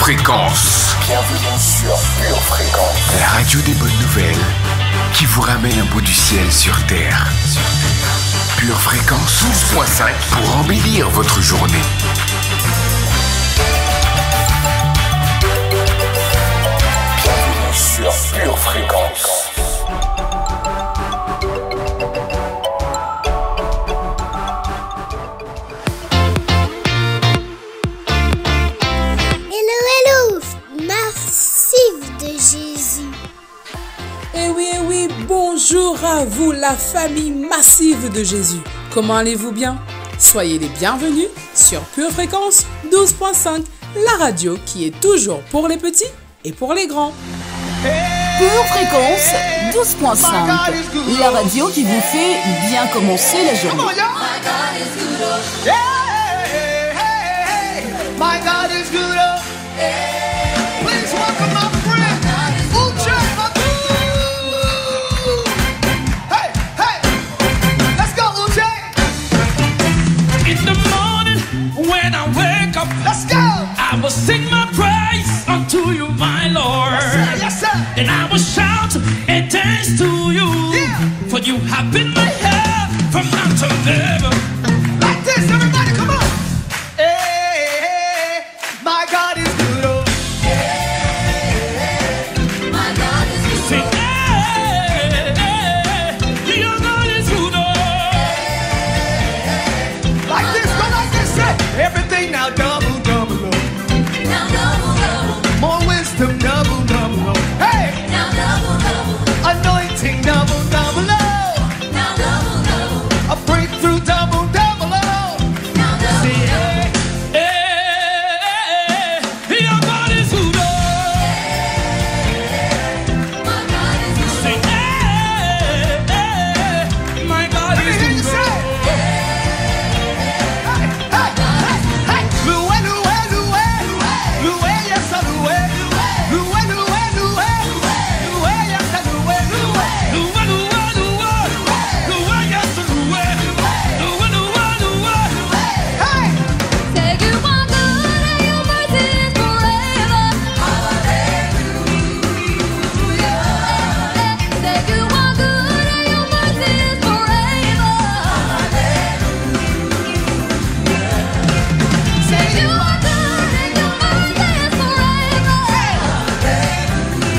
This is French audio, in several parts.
Fréquence. Bienvenue sur Pure Fréquence. La radio des bonnes nouvelles qui vous ramène un bout du ciel sur Terre. Pure Fréquence 12.5 pour embellir votre journée. Bienvenue sur Pure Fréquence. Eh oui, bonjour à vous la famille massive de Jésus. Comment allez-vous bien? Soyez les bienvenus sur Pure Fréquence 12.5, la radio qui est toujours pour les petits et pour les grands. Pure Fréquence 12.5, la radio qui vous fait bien commencer la journée. My God is good. Please welcome my friend, Uche Matu. Hey, hey, let's go, Uche. In the morning when I wake up, Let's go. I will sing my praise unto you, my Lord. Yes, sir. And I will shout and dance to you, Yeah. for you have been my help from now to never. Like this, everybody, come on. Hey, my God is good. Oh. Sing, hey, your God is good. Like this, go like this, say everything now double, double, oh. More wisdom, double, double, oh. Hey, anointing, double, double, oh. A breakthrough, double, double, oh. See, hey, Your God is good. Sing, my God let me is hear you good. say. Hey, hey, hey, hey. Loué, loué, loué. Loué, yes, sir, loué. Loué, loué, loué. Loué, yes, sir, loué. Loué, loué, loué. Loué, yes, loué. Loué, loué, loué. Hey,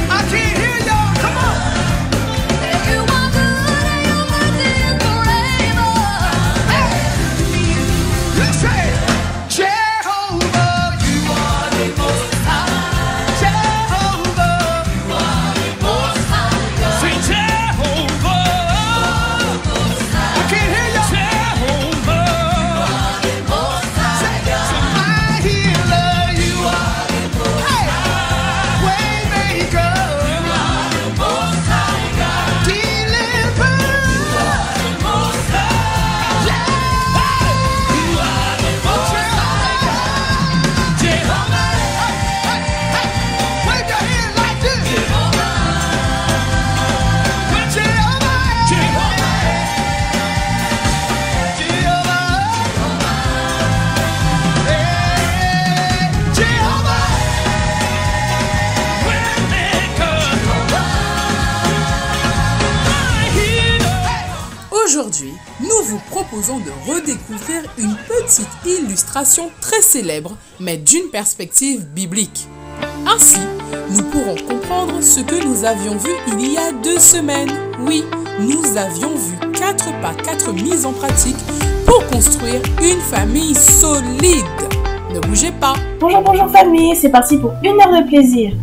I can't hear y'all. Come on. You say, Jehovah, you are the most high. Jehovah, you are the most high. Sing Jehovah. I can't hear y'all. Jehovah. Say, my healer, you are the most high. Waymaker, you are the most high. Deliverer, you are the most high. You are the most high. Jehovah. Hey, wave your hand like this. Jehovah. Aujourd'hui, nous vous proposons de redécouvrir une petite illustration très célèbre, mais d'une perspective biblique. Ainsi, nous pourrons comprendre ce que nous avions vu il y a 2 semaines. Oui, nous avions vu 4 pas 4 mises en pratique pour construire une famille solide. Ne bougez pas. Bonjour famille, c'est parti pour 1 heure de plaisir.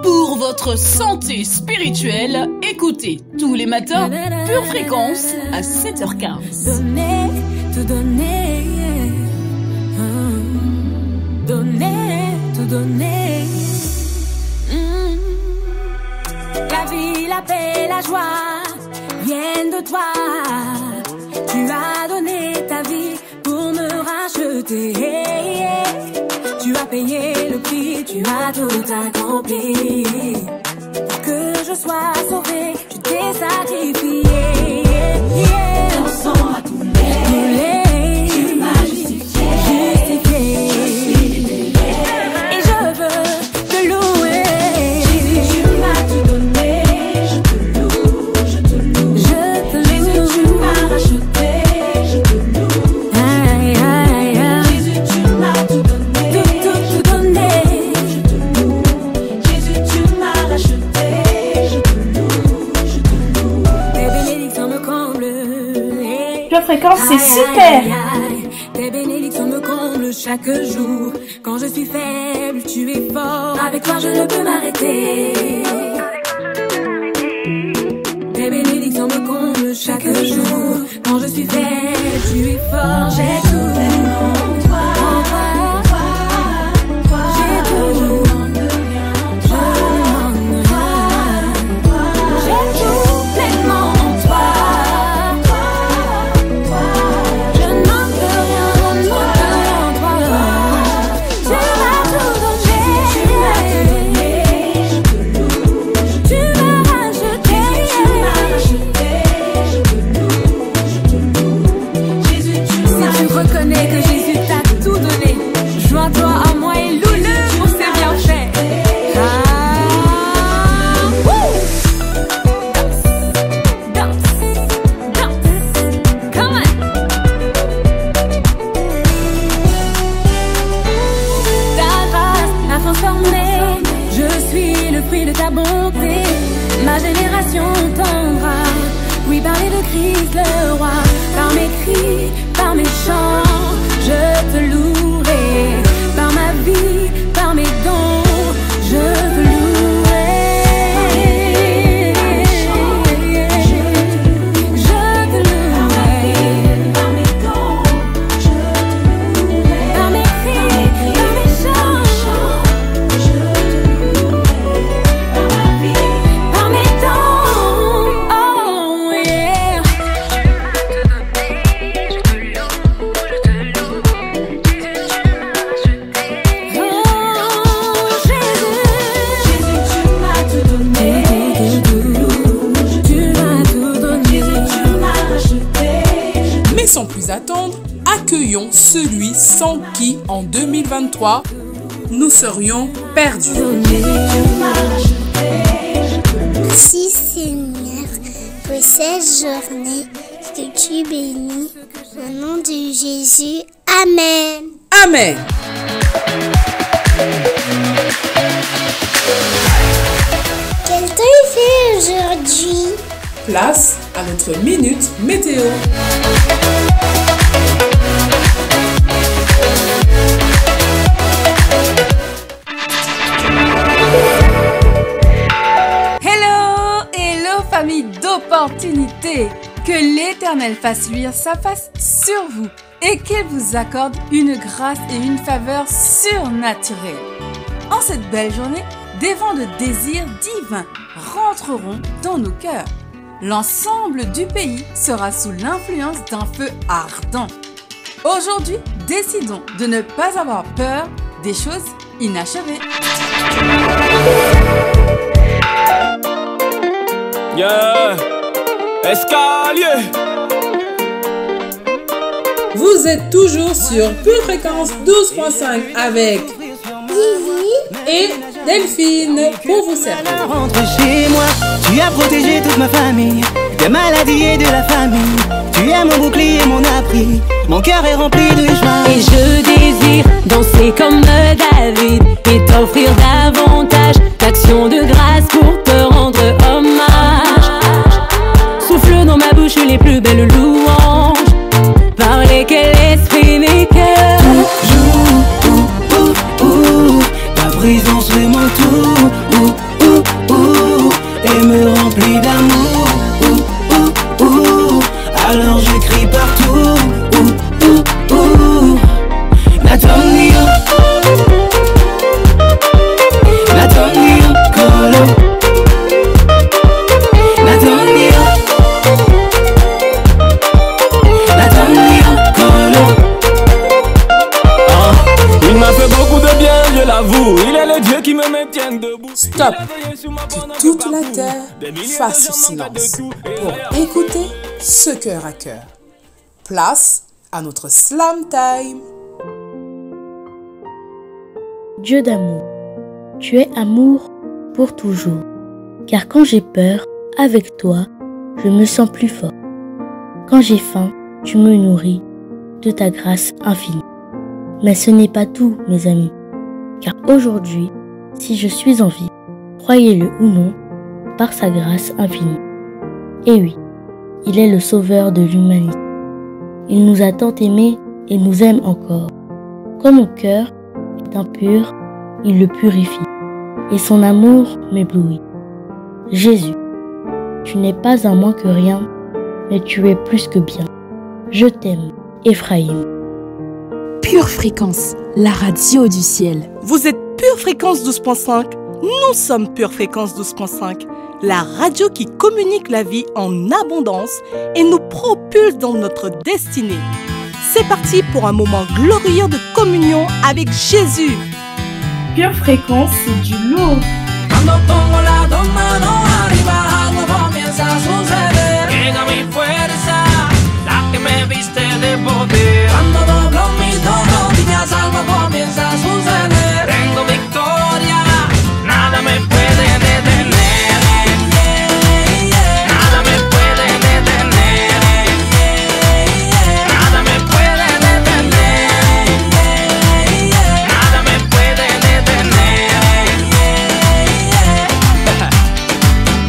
Pour votre santé spirituelle, écoutez tous les matins Pure Fréquence à 7h15. Donner, tout donner, donner, tout donner. La vie, la paix, la joie viennent de toi. Tu as donné ta vie pour me racheter. Tu as payé le prix, tu as tout accompli. Pour que je sois sauvé, tu t'es sacrifié. Ton sang a coulé, tu m'as justifié. Et je veux c'est super. Tes bénédictions me comblent chaque jour. Quand je suis faible, tu es fort. Avec toi, je ne peux m'arrêter. Tes bénédictions me comblent chaque jour. Quand je suis faible, tu es fort. J'ai tout en toi. J'ai tout. Je demande rien. J'ai tout pleinement en toi. Je ne manque rien, je ne manque rien en toi. Tu m'as tout donné. Tu m'as racheté. Si tu reconnais que Jésus t'a tout donné, joins-toi à moi et loue-le pour ses bienfaits. Come on. Ta grâce m'a transformé. Je suis le fruit de ta bonté. Ma génération t'endra. Oui, parler de Christ le roi. Par mes cris, par mes chants, je te louerai. Par ma vie, par mes dons, je te louerai. Je te louerai. Par mes dons, je te louerai. Par mes cris, par mes chants, je te louerai. Par ma vie, par mes dons, oh yeah. Mais sans plus attendre, accueillons celui sans qui, en 2023, nous serions perdus. Merci Seigneur pour cette journée que tu bénis. Au nom de Jésus, Amen. Amen. Quel temps il fait aujourd'hui? Place à notre minute météo. Hello famille d'opportunités. Que l'Éternel fasse luire sa face sur vous et qu'il vous accorde une grâce et une faveur surnaturelle. En cette belle journée, des vents de désir divin rentreront dans nos cœurs. L'ensemble du pays sera sous l'influence d'un feu ardent. Aujourd'hui, décidons de ne pas avoir peur des choses inachevées. Yeah, escalier. Vous êtes toujours sur Pure Fréquence 12.5 avec Vivi et Delphine pour vous servir. Rentre chez moi, tu as protégé toute ma famille, des maladies et de la famille. Tu es mon bouclier, mon abri, mon cœur est rempli de joie. Et je désire danser comme David et t'offrir davantage d'actions de grâce pour te rendre hommage. Souffle dans ma bouche les plus belles louanges par lesquelles exprimer cœur. Toujours, ta présence fait mon tour, et me remplit d'amour. Alors je crie partout, Nathaniel, Colo, Nathaniel, Colo. Il m'a fait beaucoup de bien, je l'avoue. Il est le Dieu qui me maintient debout. Stop. Que toute la terre fasse silence pour écouter ce cœur à cœur. Place à notre slam time. Dieu d'amour, tu es amour pour toujours. Car quand j'ai peur, avec toi, je me sens plus fort. Quand j'ai faim, tu me nourris de ta grâce infinie. Mais ce n'est pas tout, mes amis. Car aujourd'hui, si je suis en vie, croyez-le ou non, par sa grâce infinie. Et oui, il est le sauveur de l'humanité. Il nous a tant aimés et nous aime encore. Quand mon cœur est impur, il le purifie, et son amour m'éblouit. Jésus, tu n'es pas un moins que rien, mais tu es plus que bien. Je t'aime, Ephraïm. Pure Fréquence, la radio du ciel. Vous êtes Pure Fréquence 12.5, nous sommes Pure Fréquence 12.5, la radio qui communique la vie en abondance et nous propulse dans notre destinée. C'est parti pour un moment glorieux de communion avec Jésus. Pure Fréquence, c'est du lourd. Cuando pongo las dos manos arriba, algo comienza a suceder. Llega mi fuerza, la que me viste de poder. Cuando doblo mis dos rodillas, algo comienza a suceder. Tengo victoria, nada me puede detener. Nada me puede detener. Nada me puede detener. Nada me puede detener.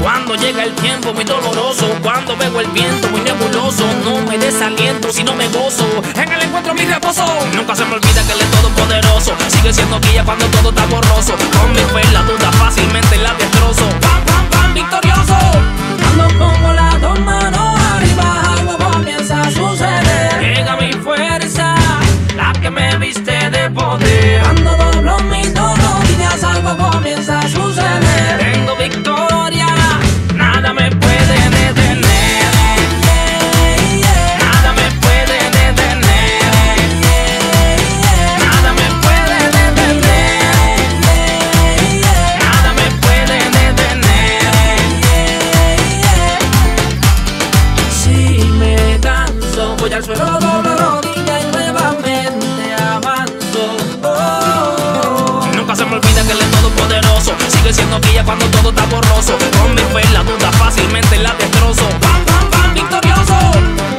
Cuando llega el tiempo muy doloroso, cuando veo el viento muy nebuloso, no me desaliento si no me gozo, en el encuentro mi reposo. Nunca se me olvida que Él es todopoderoso, sigue siendo guía cuando todo está borroso. Con mi fe la duda fácilmente la destrozo. Pam, pam, pam, victorioso. Cuando pongo las dos manos arriba, algo comienza a suceder. Llega mi fuerza, la que me viste de poder. Cuando doblo mis dos rodillas, algo comienza a suceder. Tengo victoria, nada me puede detener. Nada me puede detener. Nada me puede detener. Nada me puede detener. Si me canso, voy al suelo, doblo rodilla y nuevamente avanzo. Nunca se me olvida que Él es todopoderoso, sigue siendo guía cuando todo está borroso. Con mi fe la duda fácilmente la destrozo. Pam, pam, pam, victorioso.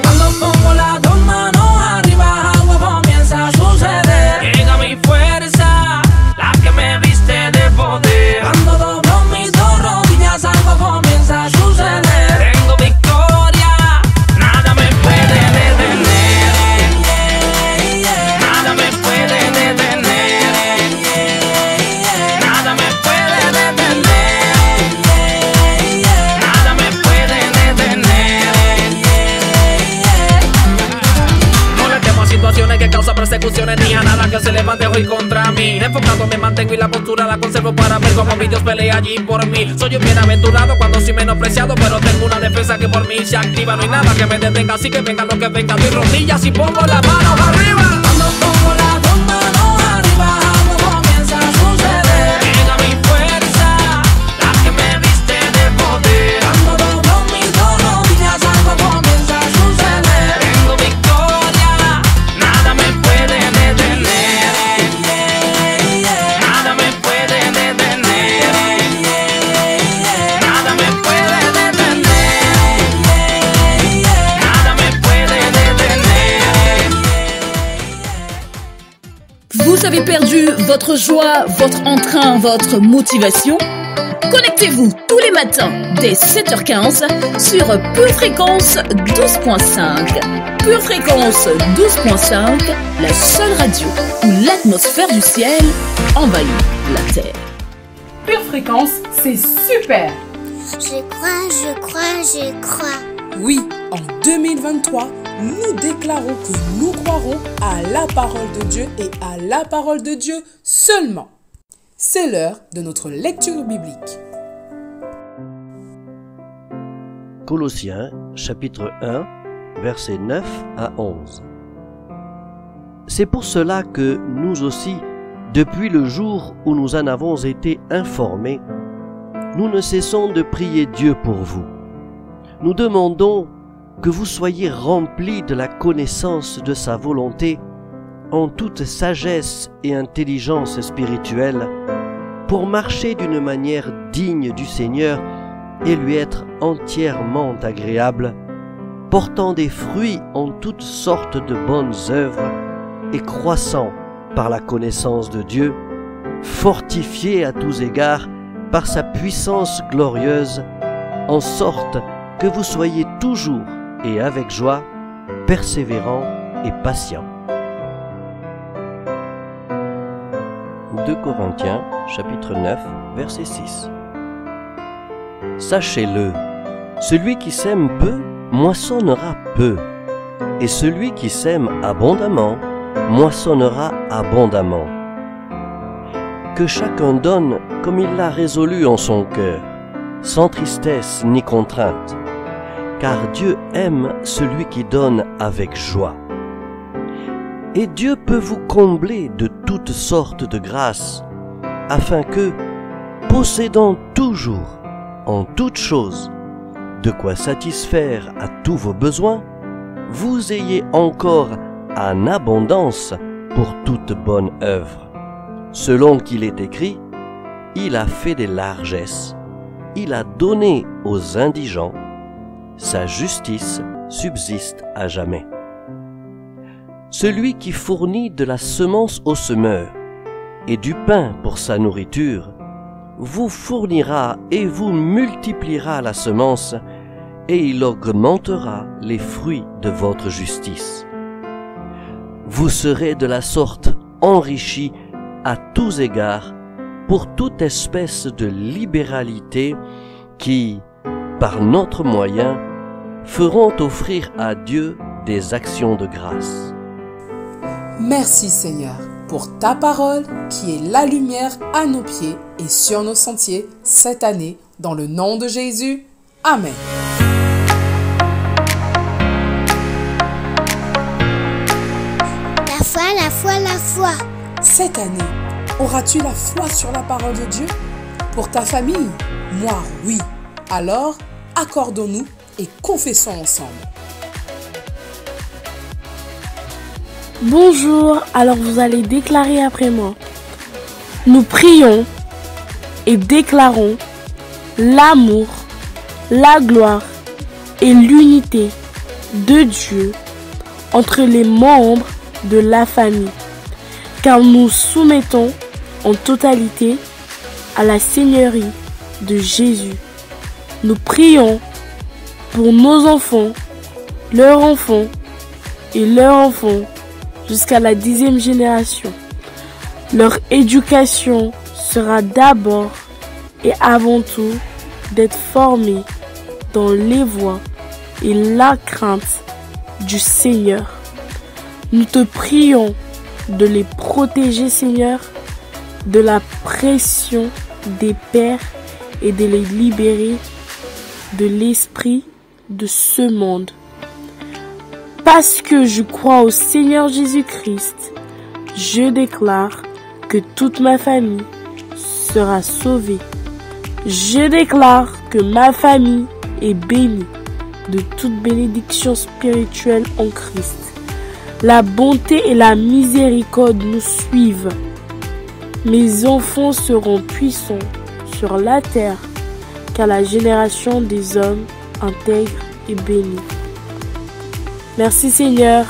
Cuando pongo las dos manos arriba, algo comienza a suceder. Llega mi fuerza, la que me viste de poder. Cuando doblo mis dos rodillas, algo comienza a suceder. Tengo victoria, nada me puede detener. Nada me puede detener. Nada me puede detener. Nada me puede detener. No le temo a situaciones que causan persecuciones ni a nada que se levante hoy contra mí. Enfocado me mantengo y la postura la conservo para ver cómo mi Dios pelea allí por mí. Soy un bienaventurado cuando soy menospreciado, pero tengo una defensa que por mí se activa. No hay nada que me detenga, así que venga lo que venga. Doy rodillas y pongo las manos arriba. Cuando pongo las dos manos arriba, algo comienza a suceder. Llega mi fuerza, la que me viste de poder. Cuando doblo mis dos rodillas, algo comienza a suceder. Tengo victoria, nada me puede detener. Nada me puede detener. Nada me puede detener. Nada me puede detener. Vous avez perdu votre joie, votre entrain, votre motivation? Connectez-vous tous les matins dès 7h15 sur Pure Fréquence 12.5. Pure Fréquence 12.5, la seule radio où l'atmosphère du ciel envahit la terre. Pure Fréquence, c'est super! Je crois, je crois, je crois. Oui, en 2023, nous déclarons que nous croirons à la parole de Dieu et à la parole de Dieu seulement. C'est l'heure de notre lecture biblique. Colossiens, chapitre 1, versets 9 à 11. C'est pour cela que nous aussi, depuis le jour où nous en avons été informés, nous ne cessons de prier Dieu pour vous. Nous demandons que vous soyez remplis de la connaissance de sa volonté en toute sagesse et intelligence spirituelle pour marcher d'une manière digne du Seigneur et lui être entièrement agréable, portant des fruits en toutes sortes de bonnes œuvres et croissant par la connaissance de Dieu, fortifié à tous égards par sa puissance glorieuse, en sorte que vous soyez toujours et avec joie persévérant et patient. 2 Corinthiens, chapitre 9, verset 6. Sachez-le, celui qui sème peu, moissonnera peu, et celui qui sème abondamment, moissonnera abondamment. Que chacun donne comme il l'a résolu en son cœur, sans tristesse ni contrainte, car Dieu aime celui qui donne avec joie. Et Dieu peut vous combler de toutes sortes de grâces, afin que, possédant toujours, en toutes choses, de quoi satisfaire à tous vos besoins, vous ayez encore en abondance pour toute bonne œuvre. Selon qu'il est écrit, il a fait des largesses, il a donné aux indigents, sa justice subsiste à jamais. Celui qui fournit de la semence au semeur et du pain pour sa nourriture, vous fournira et vous multipliera la semence, et il augmentera les fruits de votre justice. Vous serez de la sorte enrichis à tous égards pour toute espèce de libéralité qui, par notre moyen, feront offrir à Dieu des actions de grâce. Merci Seigneur pour ta parole qui est la lumière à nos pieds et sur nos sentiers cette année, dans le nom de Jésus. Amen. La foi, la foi, la foi. Cette année, auras-tu la foi sur la parole de Dieu? Pour ta famille? Moi, oui. Alors, accordons-nous et confessons ensemble. Bonjour, alors vous allez déclarer après moi. Nous prions et déclarons l'amour, la gloire et l'unité de Dieu entre les membres de la famille, car nous soumettons en totalité à la Seigneurie de Jésus. Nous prions pour nos enfants, leurs enfants et leurs enfants, jusqu'à la 10e génération. Leur éducation sera d'abord et avant tout d'être formée dans les voies et la crainte du Seigneur. Nous te prions de les protéger, Seigneur, de la pression des pères et de les libérer de l'esprit de ce monde. Parce que je crois au Seigneur Jésus-Christ, je déclare que toute ma famille sera sauvée. Je déclare que ma famille est bénie de toute bénédiction spirituelle en Christ. La bonté et la miséricorde nous suivent. Mes enfants seront puissants sur la terre, car la génération des hommes intègres est bénie. Merci Seigneur,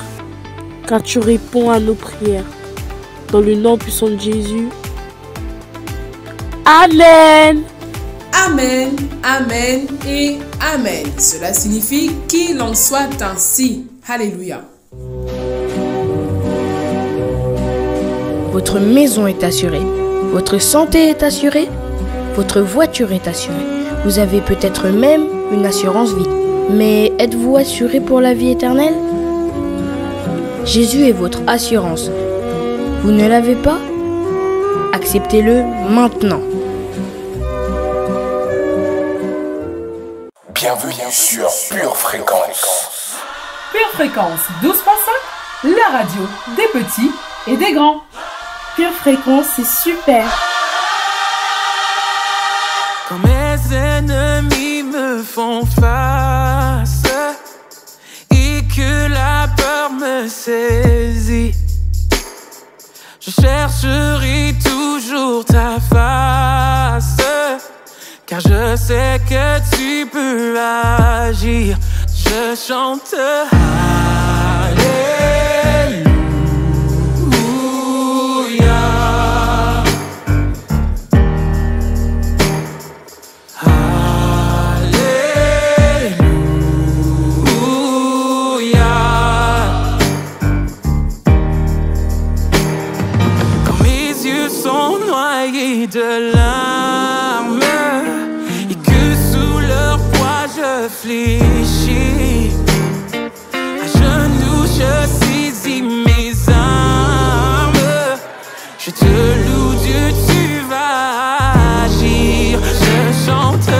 car tu réponds à nos prières. Dans le nom puissant de Jésus. Amen. Amen, amen et amen. Cela signifie qu'il en soit ainsi. Alléluia. Votre maison est assurée. Votre santé est assurée. Votre voiture est assurée. Vous avez peut-être même une assurance vie. Mais êtes-vous assuré pour la vie éternelle? Jésus est votre assurance. Vous ne l'avez pas? Acceptez-le maintenant. Bienvenue sur Pure Fréquence. Pure Fréquence 12.5, la radio des petits et des grands. Pure Fréquence, c'est super. Quand mes ennemis me font face et que la peur me saisit, je chercherai toujours ta face, car je sais que tu peux agir. Je chante Alléluia. sont noyés de larmes et que sous leur poids je fléchis. À genoux je saisis mes armes. Je te loue Dieu, tu vas agir. Je chante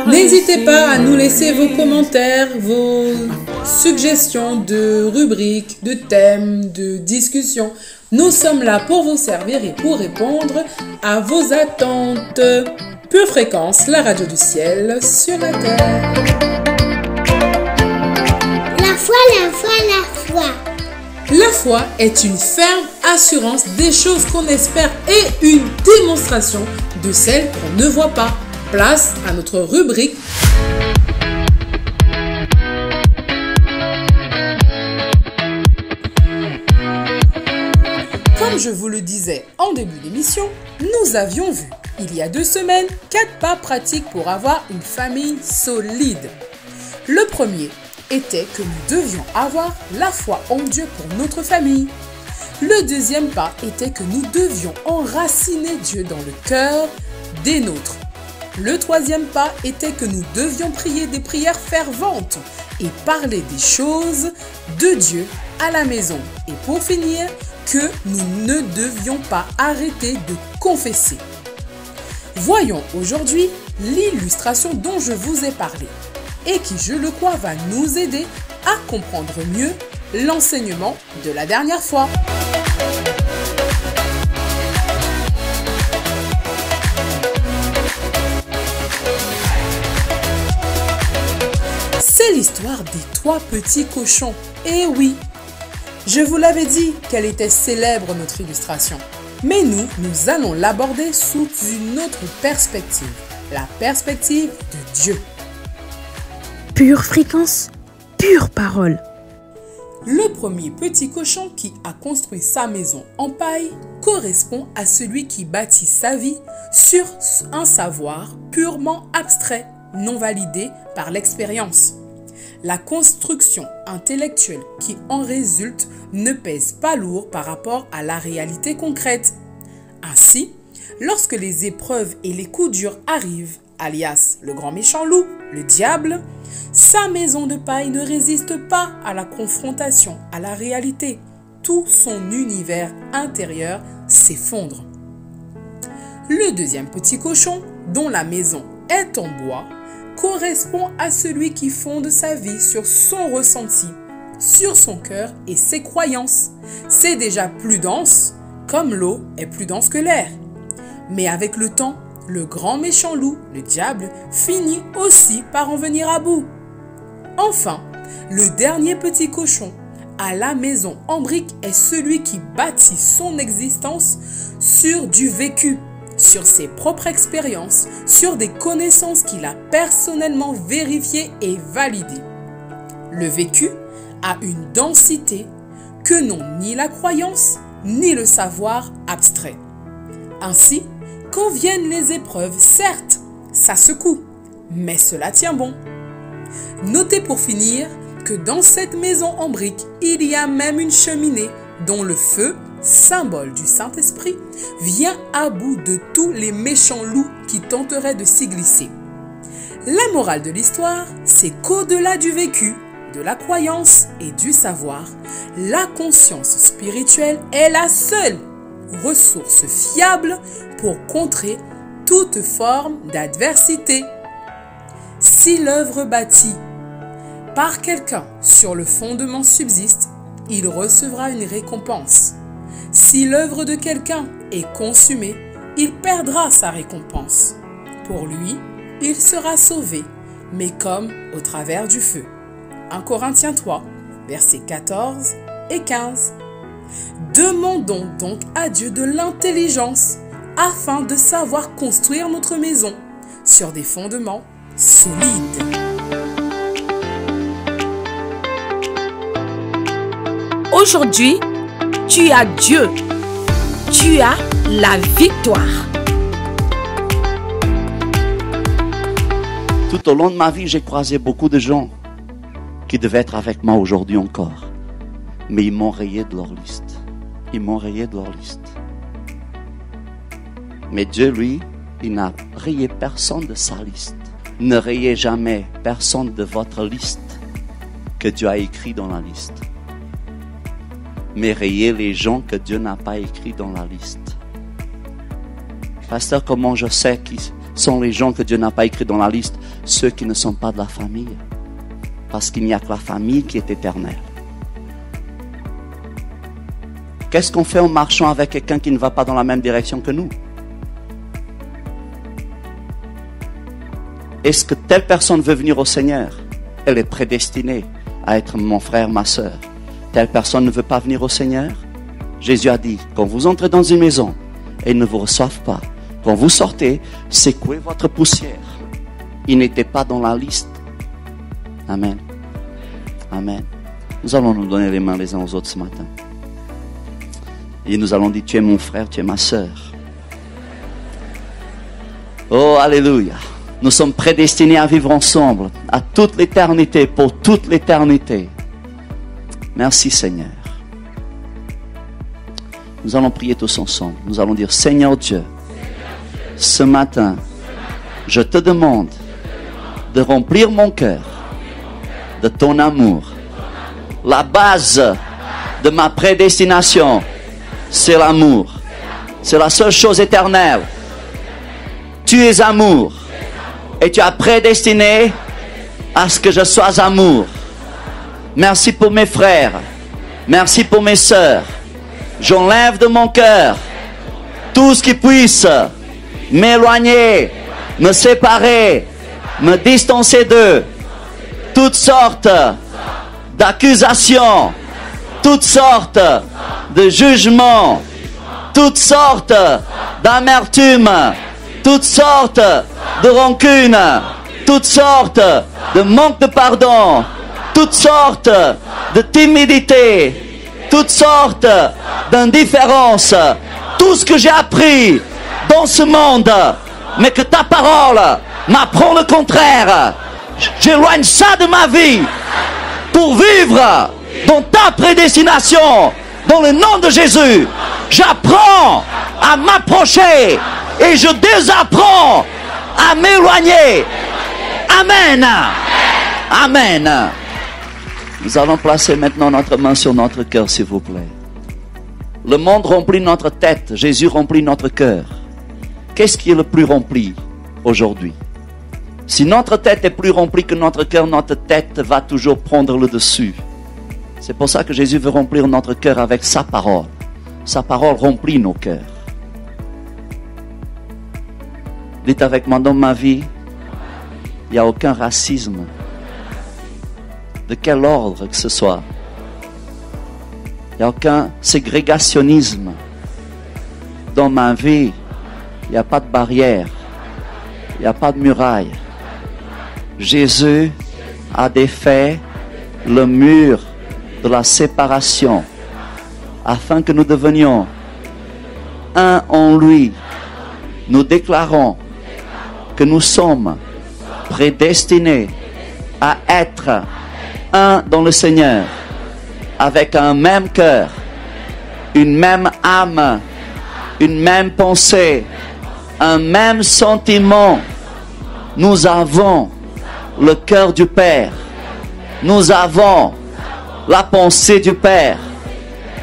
N'hésitez pas à nous laisser vos commentaires, vos suggestions de rubriques, de thèmes, de discussions. Nous sommes là pour vous servir et pour répondre à vos attentes. Pure Fréquence, la radio du ciel sur la terre. La foi, la foi, la foi. La foi est une ferme assurance des choses qu'on espère et une démonstration de celles qu'on ne voit pas. Place à notre rubrique. Comme je vous le disais en début d'émission, nous avions vu, il y a 2 semaines, 4 pas pratiques pour avoir une famille solide. Le premier était que nous devions avoir la foi en Dieu pour notre famille. Le deuxième pas était que nous devions enraciner Dieu dans le cœur des nôtres. Le troisième pas était que nous devions prier des prières ferventes et parler des choses de Dieu à la maison. Et pour finir, que nous ne devions pas arrêter de confesser. Voyons aujourd'hui l'illustration dont je vous ai parlé et qui, je le crois, va nous aider à comprendre mieux l'enseignement de la dernière fois. C'est l'histoire des 3 petits cochons. Et oui, je vous l'avais dit qu'elle était célèbre notre illustration. Mais nous allons l'aborder sous une autre perspective. La perspective de Dieu. Pure fréquence, pure parole. Le premier petit cochon qui a construit sa maison en paille correspond à celui qui bâtit sa vie sur un savoir purement abstrait, non validé par l'expérience. La construction intellectuelle qui en résulte ne pèse pas lourd par rapport à la réalité concrète. Ainsi, lorsque les épreuves et les coups durs arrivent, alias le grand méchant loup, le diable, sa maison de paille ne résiste pas à la confrontation, à la réalité. Tout son univers intérieur s'effondre. Le deuxième petit cochon, dont la maison est en bois, correspond à celui qui fonde sa vie sur son ressenti, sur son cœur et ses croyances. C'est déjà plus dense, comme l'eau est plus dense que l'air. Mais avec le temps, le grand méchant loup, le diable, finit aussi par en venir à bout. Enfin, le dernier petit cochon à la maison en briques est celui qui bâtit son existence sur du vécu, sur ses propres expériences, sur des connaissances qu'il a personnellement vérifiées et validées. Le vécu a une densité que n'ont ni la croyance ni le savoir abstrait. Ainsi, quand viennent les épreuves, certes, ça secoue, mais cela tient bon. Notez pour finir que dans cette maison en briques, il y a même une cheminée dont le feu, symbole du Saint-Esprit, vient à bout de tous les méchants loups qui tenteraient de s'y glisser. La morale de l'histoire, c'est qu'au-delà du vécu, de la croyance et du savoir, la conscience spirituelle est la seule ressource fiable pour contrer toute forme d'adversité. Si l'œuvre bâtie par quelqu'un sur le fondement subsiste, il recevra une récompense. Si l'œuvre de quelqu'un est consumée, il perdra sa récompense. Pour lui, il sera sauvé, mais comme au travers du feu. 1 Corinthiens 3, versets 14 et 15. Demandons donc à Dieu de l'intelligence afin de savoir construire notre maison sur des fondements solides. Aujourd'hui, tu as Dieu. Tu as la victoire. Tout au long de ma vie, j'ai croisé beaucoup de gens qui devaient être avec moi aujourd'hui encore. Mais ils m'ont rayé de leur liste. Ils m'ont rayé de leur liste. Mais Dieu, lui, il n'a rayé personne de sa liste. Ne rayez jamais personne de votre liste que Dieu a écrit dans la liste. Mais rayez les gens que Dieu n'a pas écrits dans la liste. Pasteur, comment je sais qui sont les gens que Dieu n'a pas écrits dans la liste? Ceux qui ne sont pas de la famille. Parce qu'il n'y a que la famille qui est éternelle. Qu'est-ce qu'on fait en marchant avec quelqu'un qui ne va pas dans la même direction que nous? Est-ce que telle personne veut venir au Seigneur? Elle est prédestinée à être mon frère, ma soeur. Telle personne ne veut pas venir au Seigneur? Jésus a dit, quand vous entrez dans une maison et ils ne vous reçoivent pas, quand vous sortez, secouez votre poussière. Ils n'étaient pas dans la liste. Amen. Amen. Nous allons nous donner les mains les uns aux autres ce matin. Et nous allons dire, tu es mon frère, tu es ma sœur. Oh, alléluia. Nous sommes prédestinés à vivre ensemble, à toute l'éternité, pour toute l'éternité. Merci Seigneur. Nous allons prier tous ensemble. Nous allons dire, Seigneur Dieu, ce matin, je te demande de remplir mon cœur de ton amour. La base de ma prédestination, c'est l'amour. C'est la seule chose éternelle. Tu es amour. Et tu as prédestiné à ce que je sois amour. Merci pour mes frères. Merci pour mes sœurs. J'enlève de mon cœur tout ce qui puisse m'éloigner, me séparer, me distancer d'eux. Toutes sortes d'accusations, toutes sortes de jugements, toutes sortes d'amertume, toutes sortes de rancune, toutes sortes de manque de pardon, toutes sortes de timidité, toutes sortes d'indifférence, tout ce que j'ai appris dans ce monde, mais que ta parole m'apprend le contraire. J'éloigne ça de ma vie pour vivre dans ta prédestination, dans le nom de Jésus. J'apprends à m'approcher et je désapprends à m'éloigner. Amen. Amen. Nous allons placer maintenant notre main sur notre cœur, s'il vous plaît. Le monde remplit notre tête, Jésus remplit notre cœur. Qu'est-ce qui est le plus rempli aujourd'hui? Si notre tête est plus remplie que notre cœur, notre tête va toujours prendre le dessus. C'est pour ça que Jésus veut remplir notre cœur avec sa parole. Sa parole remplit nos cœurs. Dites avec moi, dans ma vie, il n'y a aucun racisme. De quel ordre que ce soit. Il n'y a aucun ségrégationnisme. Dans ma vie, il n'y a pas de barrière. Il n'y a pas de muraille. Jésus a défait le mur de la séparation afin que nous devenions un en lui nous déclarons que nous sommes prédestinés à être un dans le Seigneur, avec un même cœur, une même âme, une même pensée, un même sentiment. Nous avons le cœur du Père. Nous avons la pensée du Père.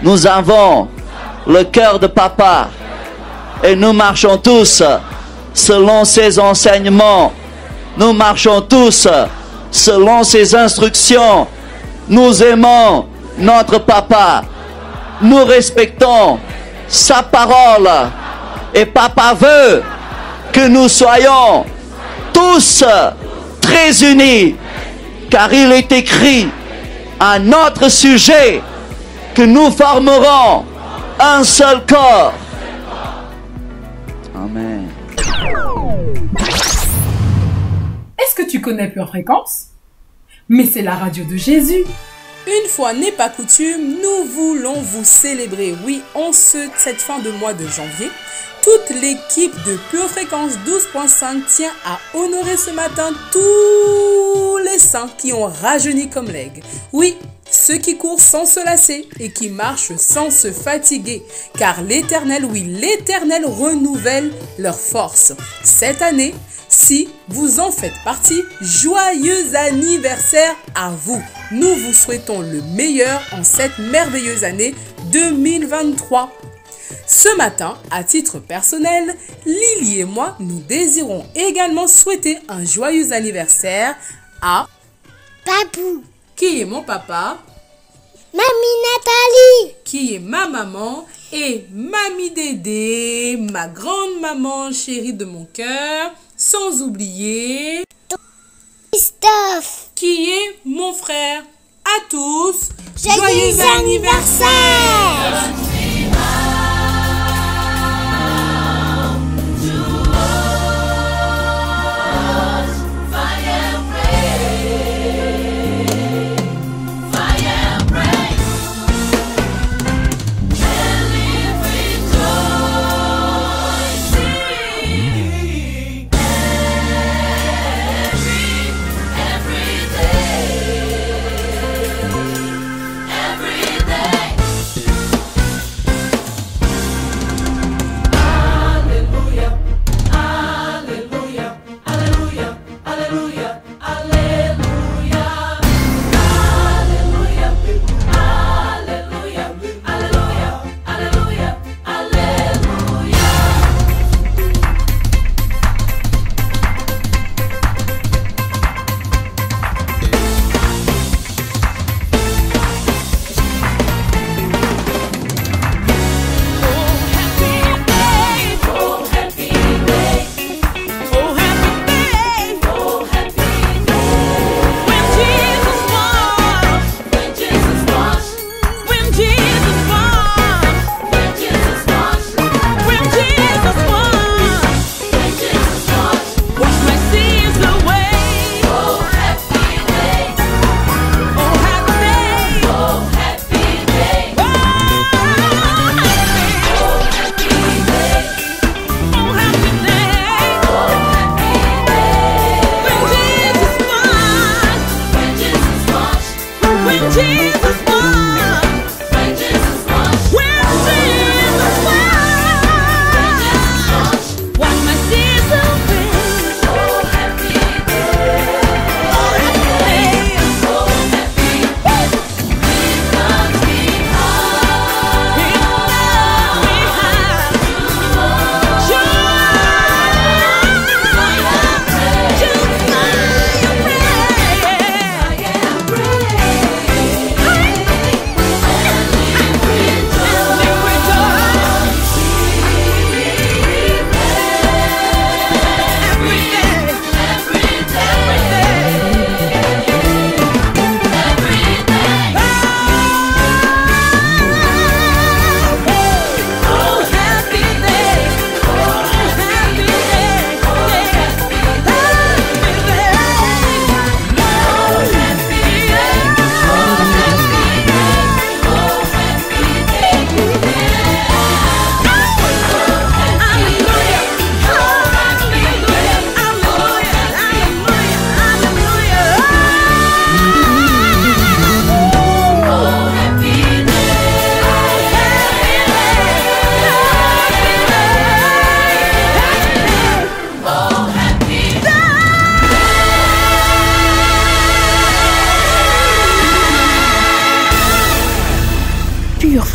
Nous avons le cœur de Papa. Et nous marchons tous selon ses enseignements. Nous marchons tous selon ses instructions. Nous aimons notre Papa. Nous respectons sa parole. Et Papa veut que nous soyons tous très unis. Car il est écrit à notre sujet que nous formerons un seul corps. Amen. Est-ce que tu connais Pure Fréquence? Mais c'est la radio de Jésus. Une fois n'est pas coutume, nous voulons vous célébrer. Oui, en cette fin de mois de janvier, toute l'équipe de Pure Fréquence 12.5 tient à honorer ce matin tous les saints qui ont rajeuni comme l'aigle. Oui, ceux qui courent sans se lasser et qui marchent sans se fatiguer, car l'Éternel, oui, l'Éternel renouvelle leur force. Cette année, si vous en faites partie, joyeux anniversaire à vous. Nous vous souhaitons le meilleur en cette merveilleuse année 2023. Ce matin, à titre personnel, Lily et moi, nous désirons également souhaiter un joyeux anniversaire à Papou. Qui est mon papa? Mamie Nathalie. Qui est ma maman? Et Mamie Dédé, ma grande maman chérie de mon cœur. Sans oublier Christophe. Qui est mon frère. À tous, joyeux anniversaire.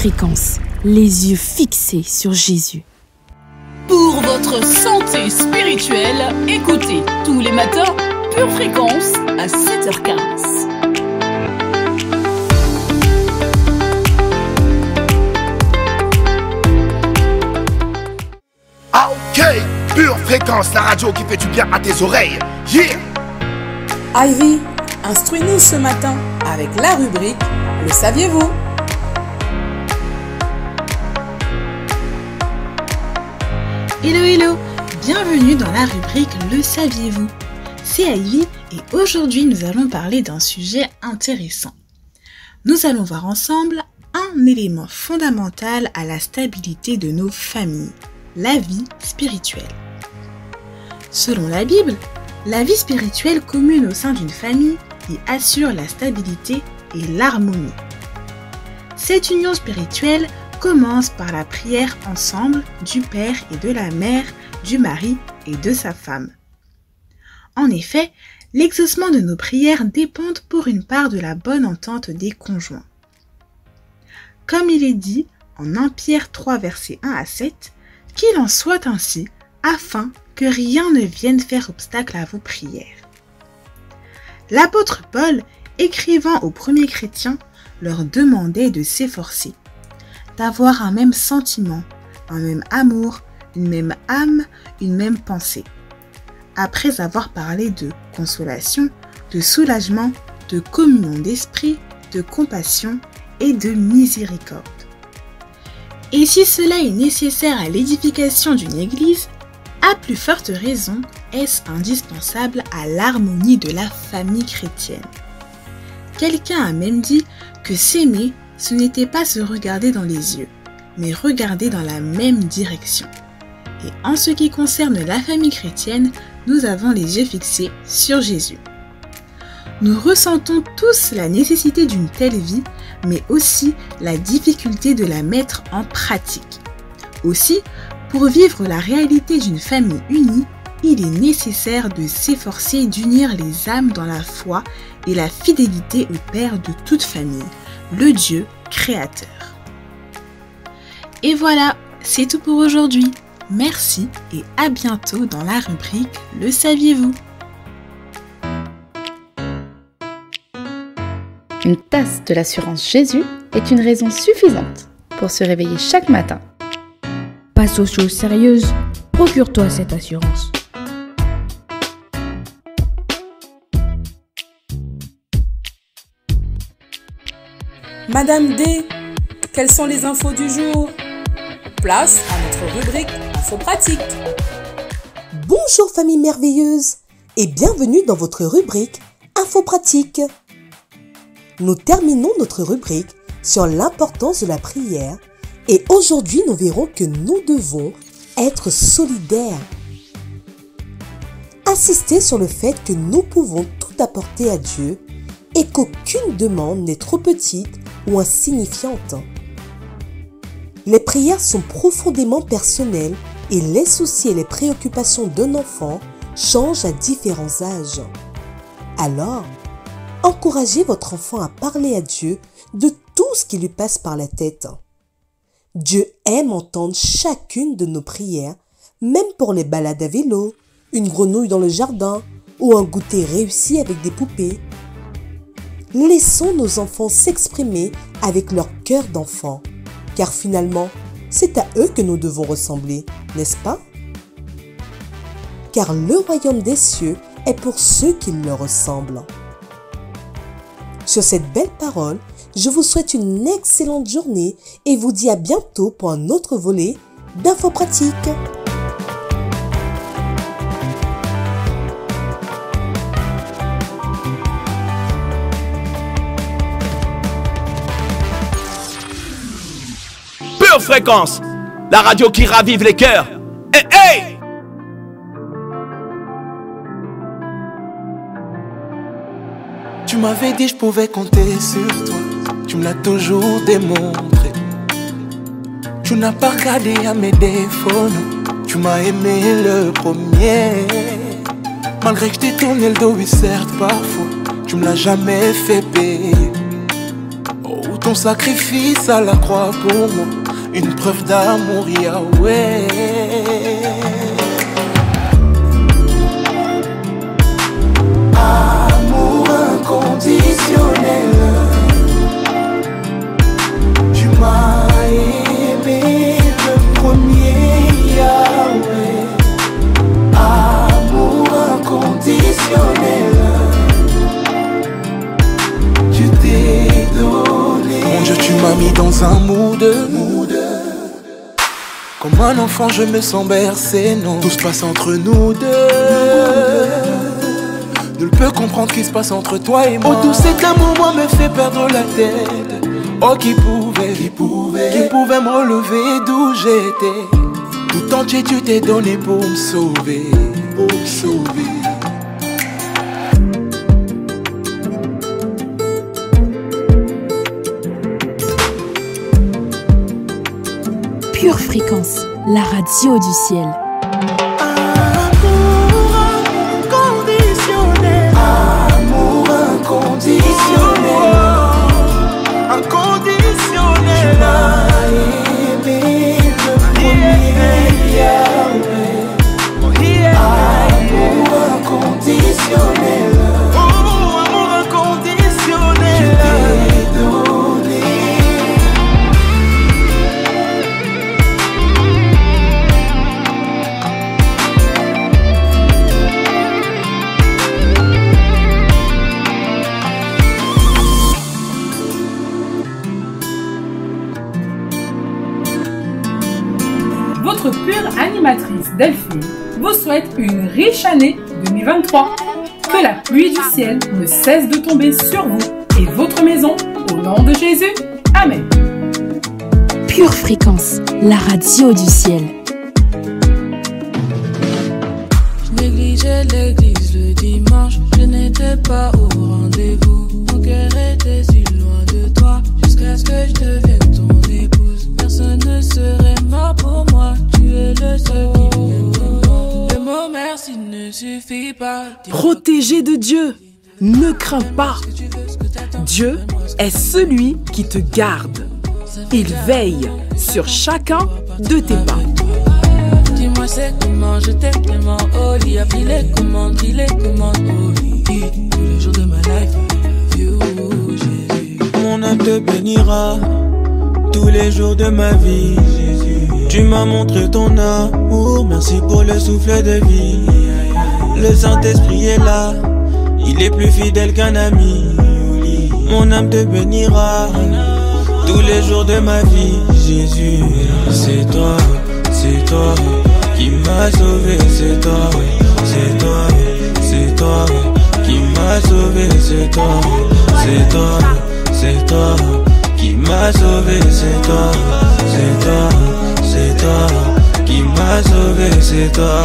Fréquence, les yeux fixés sur Jésus. Pour votre santé spirituelle, écoutez tous les matins Pure Fréquence à 7h15. Ah ok, Pure Fréquence, la radio qui fait du bien à tes oreilles. Yeah! Ivy, instruis-nous ce matin avec la rubrique Le saviez-vous? Hello hello, bienvenue dans la rubrique Le saviez-vous? C'est Ivy et aujourd'hui nous allons parler d'un sujet intéressant. Nous allons voir ensemble un élément fondamental à la stabilité de nos familles, la vie spirituelle. Selon la Bible, la vie spirituelle commune au sein d'une famille y assure la stabilité et l'harmonie. Cette union spirituelle commence par la prière ensemble du père et de la mère, du mari et de sa femme. En effet, l'exaucement de nos prières dépend pour une part de la bonne entente des conjoints. Comme il est dit en 1 Pierre 3 versets 1 à 7, qu'il en soit ainsi, afin que rien ne vienne faire obstacle à vos prières. L'apôtre Paul, écrivant aux premiers chrétiens, leur demandait de s'efforcer, d'avoir un même sentiment, un même amour, une même âme, une même pensée. Après avoir parlé de consolation, de soulagement, de communion d'esprit, de compassion et de miséricorde. Et si cela est nécessaire à l'édification d'une église, à plus forte raison est-ce indispensable à l'harmonie de la famille chrétienne. Quelqu'un a même dit que s'aimer, ce n'était pas se regarder dans les yeux, mais regarder dans la même direction. Et en ce qui concerne la famille chrétienne, nous avons les yeux fixés sur Jésus. Nous ressentons tous la nécessité d'une telle vie, mais aussi la difficulté de la mettre en pratique. Aussi, pour vivre la réalité d'une famille unie, il est nécessaire de s'efforcer d'unir les âmes dans la foi et la fidélité au Père de toute famille, le Dieu créateur. Et voilà, c'est tout pour aujourd'hui. Merci et à bientôt dans la rubrique Le saviez-vous? Une tasse de l'assurance Jésus est une raison suffisante pour se réveiller chaque matin. Passe aux choses sérieuses, procure-toi cette assurance. Madame D, quelles sont les infos du jour? Place à notre rubrique Info pratique. Bonjour famille merveilleuse et bienvenue dans votre rubrique Info pratique. Nous terminons notre rubrique sur l'importance de la prière et aujourd'hui nous verrons que nous devons être solidaires. Insister sur le fait que nous pouvons tout apporter à Dieu et qu'aucune demande n'est trop petite ou insignifiante. Les prières sont profondément personnelles et les soucis et les préoccupations d'un enfant changent à différents âges. Alors, encouragez votre enfant à parler à Dieu de tout ce qui lui passe par la tête. Dieu aime entendre chacune de nos prières, même pour les balades à vélo, une grenouille dans le jardin ou un goûter réussi avec des poupées. Laissons nos enfants s'exprimer avec leur cœur d'enfant, car finalement, c'est à eux que nous devons ressembler, n'est-ce pas? Car le royaume des cieux est pour ceux qui leur ressemblent. Sur cette belle parole, je vous souhaite une excellente journée et vous dis à bientôt pour un autre volet d'Info pratique. Pure Fréquence, la radio qui ravive les cœurs. Hey, hey! Tu m'avais dit je pouvais compter sur toi, tu me l'as toujours démontré. Tu n'as pas regardé à mes défauts, non. Tu m'as aimé le premier. Malgré que je t'ai tourné le dos, oui certes parfois, tu me l'as jamais fait payer. Oh, ton son sacrifice à la croix pour moi, une preuve d'amour, Yahweh. Amour inconditionnel, tu m'as aimé le premier, Yahweh. Amour inconditionnel, tu t'es donné. Mon Dieu, tu m'as mis dans un mood. Comme un enfant, je me sens bercé, non. Tout se passe entre nous deux. Nul peut comprendre ce qui se passe entre toi et moi. Oh, tout cet amour, moi, me fait perdre la tête. Oh, qui pouvait me relever d'où j'étais. Tout entier, tu t'es donné pour me sauver. Pure Fréquence, la radio du ciel. Amour inconditionnel, inconditionnel. Tu m'as aimé le premier, Yahweh. Amour inconditionnel, oh, amour inconditionnel. Tu t'es donné. Votre pure animatrice Delphine vous souhaite une riche année 2023. Que la pluie du ciel ne cesse de tomber sur vous et votre maison au nom de Jésus. Amen. Pure Fréquence, la radio du ciel. Je négligeais l'église le dimanche, je n'étais pas au rendez-vous. Mon cœur était si loin de toi, jusqu'à ce que je devienne ton épouse. Personne ne serait mort pour moi, tu es le seul qui m'aime. Le mot merci ne suffit pas. Protégé de Dieu, ne crains pas. Dieu est celui qui te garde. Il veille sur chacun de tes pas. Dis-moi c'est comment je t'aime tellement. Oh, il a pris les commandes, il les commande. Oh, tous les jours de ma life, you, Jésus. Mon âme te bénira tous les jours de ma vie, Jésus. Tu m'as montré ton amour, merci pour le souffle de vie. Le Saint-Esprit est là, il est plus fidèle qu'un ami. Mon âme te bénira tous les jours de ma vie, Jésus. C'est toi qui m'as sauvé, c'est toi qui m'as sauvé, c'est toi qui m'as sauvé, c'est toi qui m'as sauvé, c'est toi.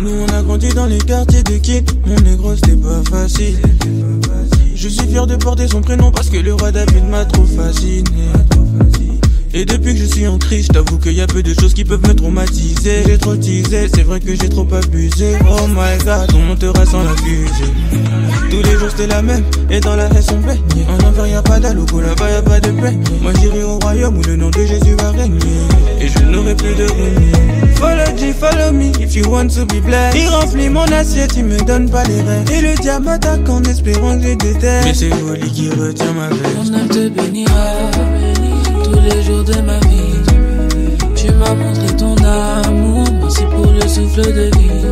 Nous on a grandi dans les quartiers de Kid, mon négro c'était pas facile. Je suis fier de porter son prénom parce que le roi David m'a trop fasciné. Et depuis que je suis en crise, j't'avoue qu'il y a peu de choses qui peuvent me traumatiser. J'ai trop teasé, c'est vrai que j'ai trop abusé. Oh my god, on montera sans la fusée. Tous les jours c'était la même, et dans la haine on baigne. En enfer y'a pas d'aloco, là-bas y'a pas de paix. Moi j'irai au royaume où le nom de Jésus va régner. Et je n'aurai plus de renier. Follow G, follow me, if you want to be blessed. Il remplit mon assiette, il me donne pas les rêves. Et le diable m'attaque en espérant que je déteste. Mais c'est Oli qui retient ma veste. Mon âme te bénira tous les jours de ma vie. Tu m'as montré ton amour, merci pour le souffle de vie.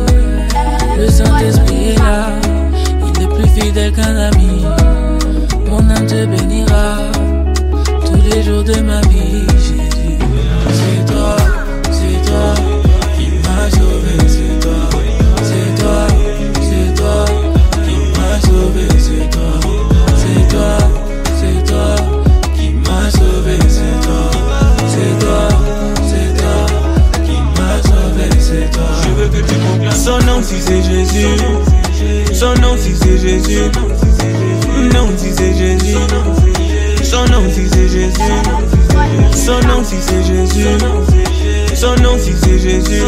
Le Saint-Esprit est là, il est plus fidèle qu'un ami. Mon âme te bénira tous les jours de ma vie, Jésus. C'est toi qui m'as sauvé, c'est toi qui m'as sauvé, c'est toi qui m'as sauvé, c'est toi qui m'as sauvé, c'est toi. Je veux que tu proclames son nom si c'est Jésus, son nom si c'est Jésus, non si c'est Jésus, son nom si c'est Jésus, son nom si c'est Jésus, son nom si c'est Jésus,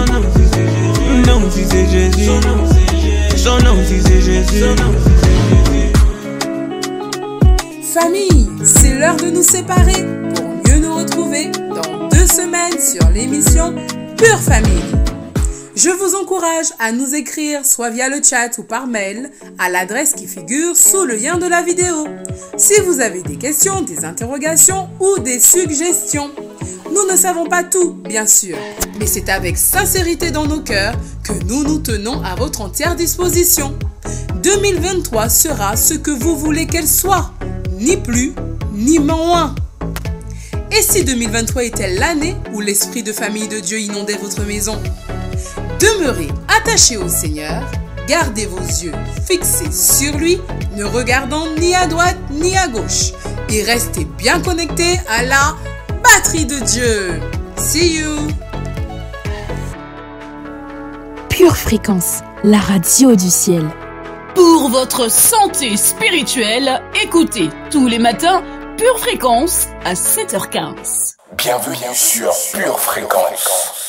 non si c'est Jésus, son nom si c'est Jésus. Famille, c'est l'heure de nous séparer pour mieux nous retrouver dans 2 semaines sur l'émission Pure Famille. Je vous encourage à nous écrire soit via le chat ou par mail à l'adresse qui figure sous le lien de la vidéo. Si vous avez des questions, des interrogations ou des suggestions. Nous ne savons pas tout, bien sûr, mais c'est avec sincérité dans nos cœurs que nous nous tenons à votre entière disposition. 2023 sera ce que vous voulez qu'elle soit, ni plus, ni moins. Et si 2023 était l'année où l'esprit de famille de Dieu inondait votre maison? Demeurez attachés au Seigneur, gardez vos yeux fixés sur lui, ne regardant ni à droite ni à gauche, et restez bien connectés à la batterie de Dieu. See you! Pure Fréquence, la radio du ciel. Pour votre santé spirituelle, écoutez tous les matins Pure Fréquence à 7h15. Bienvenue sur Pure Fréquence.